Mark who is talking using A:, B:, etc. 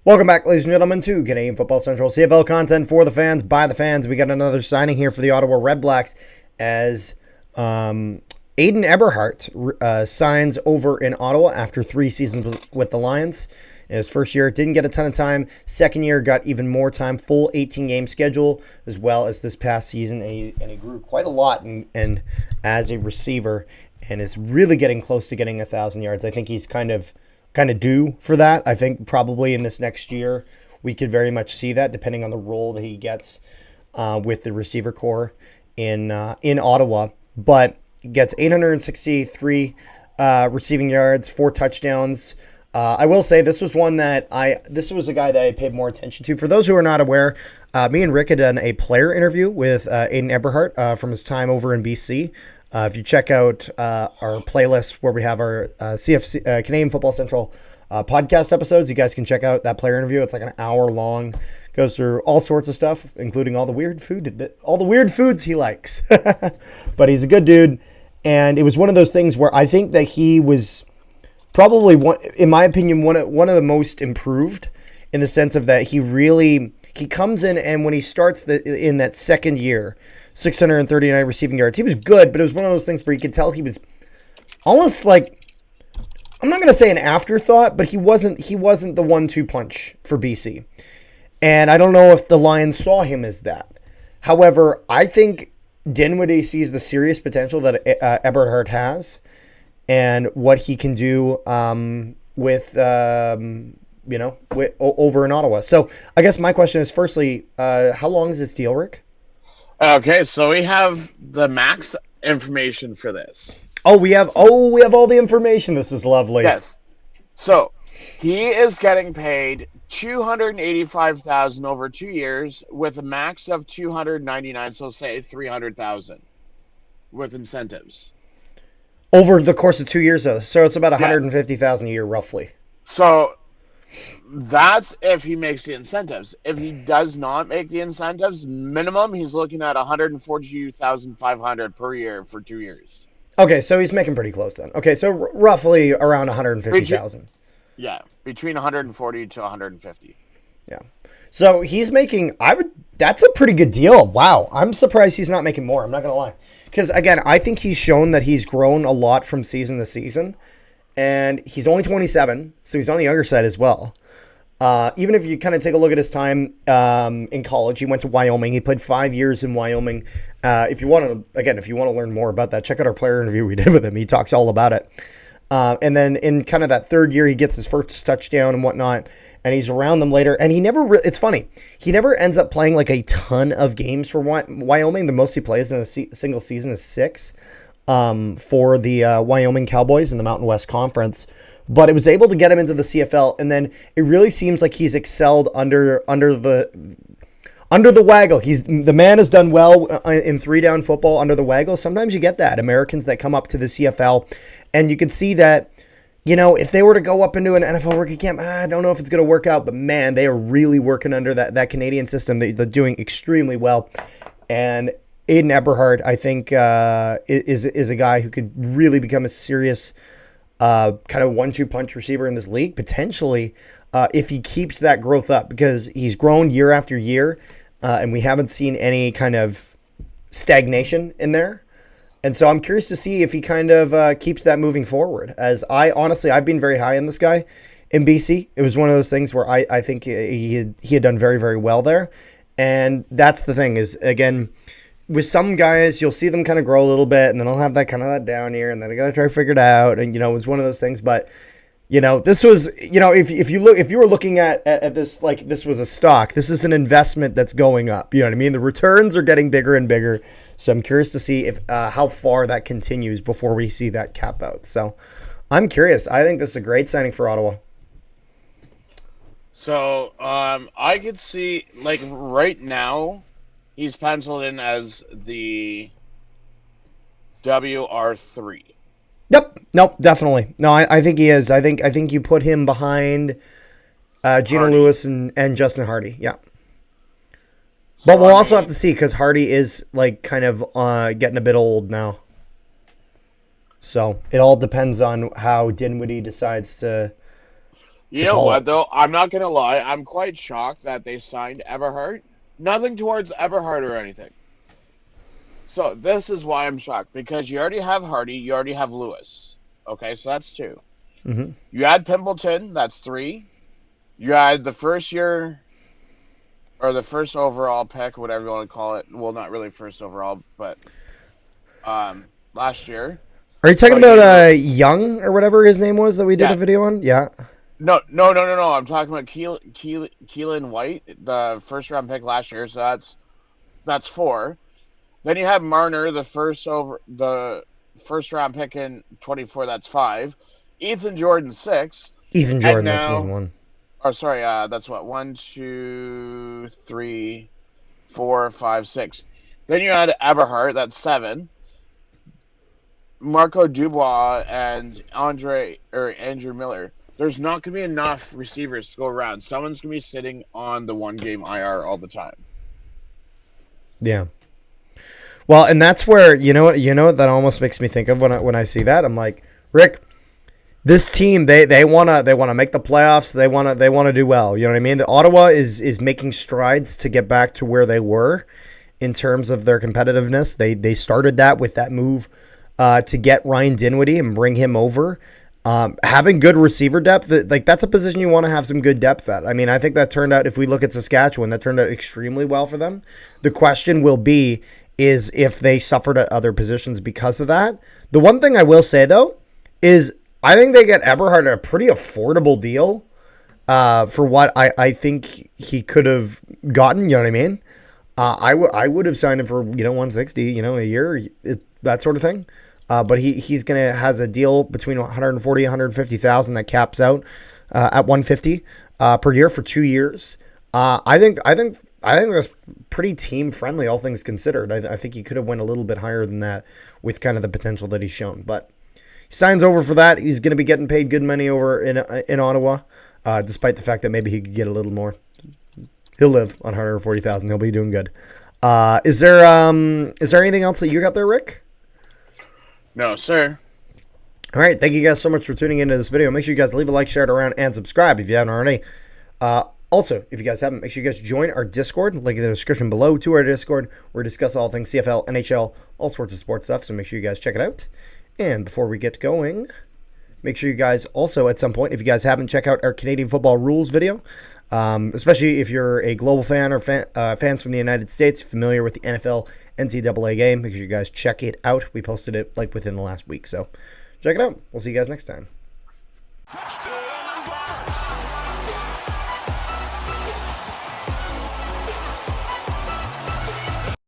A: Welcome back, ladies and gentlemen, to Canadian Football Central CFL content for the fans, by the fans. We got another signing here for the Ottawa Redblacks as Ayden Eberhardt signs over in Ottawa after 3 seasons with the Lions. In his first year, didn't get a ton of time. Second year, got even more time, full 18-game schedule, as well as this past season. And he grew quite a lot and as a receiver and is really getting close to getting 1,000 yards. I think he's kind of due for that. I think probably in this next year, we could very much see that, depending on the role that he gets with the receiver core in Ottawa. But he gets 863 receiving yards, 4 touchdowns. I will say this was a guy that I paid more attention to. For those who are not aware, me and Rick had done a player interview with Ayden Eberhardt from his time over in BC. If you check out our playlist where we have our CFC Canadian Football Central podcast episodes, you guys can check out that player interview. It's like an hour long, goes through all sorts of stuff, including all the weird foods he likes. But he's a good dude, and it was one of those things where I think that he was probably in my opinion, one of the most improved, in the sense of that he comes in, and when he starts in that second year, 639 receiving yards. He was good, but it was one of those things where you could tell he was almost like, I'm not going to say an afterthought, but he wasn't the 1-2 punch for BC. And I don't know if the Lions saw him as that. However, I think Dinwiddie sees the serious potential that Eberhardt has and what he can do with over in Ottawa. So I guess my question is, firstly, how long is this deal, Rick?
B: Okay, so we have the max information for this.
A: We have all the information. This is lovely.
B: Yes. So he is getting paid $285,000 over 2 years with a max of $299,000, so say $300,000 with incentives.
A: Over the course of 2 years, though. So it's about $150,000 a year, roughly.
B: So that's if he makes the incentives. If he does not make the incentives, minimum, he's looking at $142,500 per year for 2 years.
A: Okay, so he's making pretty close then. Okay, so roughly around $150,000.
B: Yeah, between 140 to 150.
A: Yeah. So he's making, that's a pretty good deal. Wow. I'm surprised he's not making more. I'm not going to lie. Because, again, I think he's shown that he's grown a lot from season to season. And he's only 27, so he's on the younger side as well. Even if you kind of take a look at his time in college, he went to Wyoming. He played 5 years in Wyoming. If you want to learn more about that, check out our player interview we did with him. He talks all about it. And then in kind of that third year, he gets his first touchdown and whatnot, and he's around them later. And he never, it's funny, he never ends up playing like a ton of games for Wyoming. The most he plays in a single season is 6 for the Wyoming Cowboys in the Mountain West Conference. But it was able to get him into the CFL, and then it really seems like he's excelled under the waggle. The man has done well in 3-down football under the waggle. Sometimes you get that, Americans that come up to the CFL, and you can see that, if they were to go up into an NFL rookie camp, I don't know if it's going to work out, but man, they are really working under that Canadian system. They're doing extremely well. And Ayden Eberhardt, I think, is a guy who could really become a serious kind of 1-2 punch receiver in this league, potentially, if he keeps that growth up, because he's grown year after year, and we haven't seen any kind of stagnation in there. And so I'm curious to see if he kind of keeps that moving forward. As I've been very high on this guy in BC. It was one of those things where I think he had done very, very well there. And that's the thing is, again, with some guys, you'll see them kind of grow a little bit, and then they'll have that kind of that down year, and then they got to try to figure it out. And, it was one of those things. But, this was, if you were looking at this, like this was a stock, this is an investment that's going up. You know what I mean? The returns are getting bigger and bigger. So I'm curious to see if how far that continues before we see that cap out. So I'm curious. I think this is a great signing for Ottawa.
B: So I could see, like, right now, he's penciled in as the WR3.
A: Yep. Nope. Definitely. No, I think he is. I think you put him behind Geno Lewis and Justin Hardy. Yeah. But we'll also have to see, because Hardy is like kind of getting a bit old now. So it all depends on how Dinwiddie decides
B: You
A: to
B: know
A: call
B: what,
A: it.
B: though? I'm not going to lie. I'm quite shocked that they signed Eberhardt. Nothing towards Eberhardt or anything. So this is why I'm shocked. Because you already have Hardy. You already have Lewis. Okay, so that's two.
A: Hmm.
B: You add Pimbleton. That's three. You add the first year or the first overall pick, whatever you want to call it. Well, not really first overall, but last year.
A: Are you
B: So
A: talking about
B: you
A: Young or whatever his name was that we did a
B: yeah.
A: video on? Yeah.
B: No. I'm talking about Keelan White, the first round pick last year. So that's four. Then you have Marner, the first round pick in 24. That's five. Ethan Jordan six,
A: Ethan
B: and
A: Jordan, that's me
B: now
A: one.
B: oh sorry, that's what 1, 2, 3, 4, 5, 6. Then you add Eberhardt. That's seven. Marco Dubois and Andrew Miller. There's not going to be enough receivers to go around. Someone's going to be sitting on the one game IR all the time.
A: Yeah. Well, and that's where you know what that almost makes me think of when I see that. I'm like, Rick, this team they wanna make the playoffs. They wanna do well. You know what I mean? The Ottawa is making strides to get back to where they were in terms of their competitiveness. They started that with that move to get Ryan Dinwiddie and bring him over. Having good receiver depth, like that's a position you want to have some good depth at. I mean, I think that turned out, if we look at Saskatchewan, that turned out extremely well for them. The question will be is if they suffered at other positions because of that. The one thing I will say though is I think they get Eberhardt at a pretty affordable deal for what I think he could have gotten. You know what I mean? I would have signed him for 160 a year, that sort of thing. But he's gonna has a deal between 140 150,000 that caps out at 150 per year for 2 years. I think that's pretty team friendly, all things considered. I think he could have went a little bit higher than that with kind of the potential that he's shown. But he signs over for that. He's going to be getting paid good money over in Ottawa, despite the fact that maybe he could get a little more. He'll live on 140,000. He'll be doing good. Is there anything else that you got there, Rick?
B: No, sir.
A: All right. Thank you guys so much for tuning into this video. Make sure you guys leave a like, share it around, and subscribe if you haven't already. Also, if you guys haven't, make sure you guys join our Discord. Link in the description below to our Discord, where we discuss all things CFL, NHL, all sorts of sports stuff. So make sure you guys check it out. And before we get going, make sure you guys also, at some point, if you guys haven't, check out our Canadian football rules video. Especially if you're a global fan or fans from the United States, familiar with the NFL NCAA game, make sure you guys check it out. We posted it like within the last week, so check it out. We'll see you guys next time.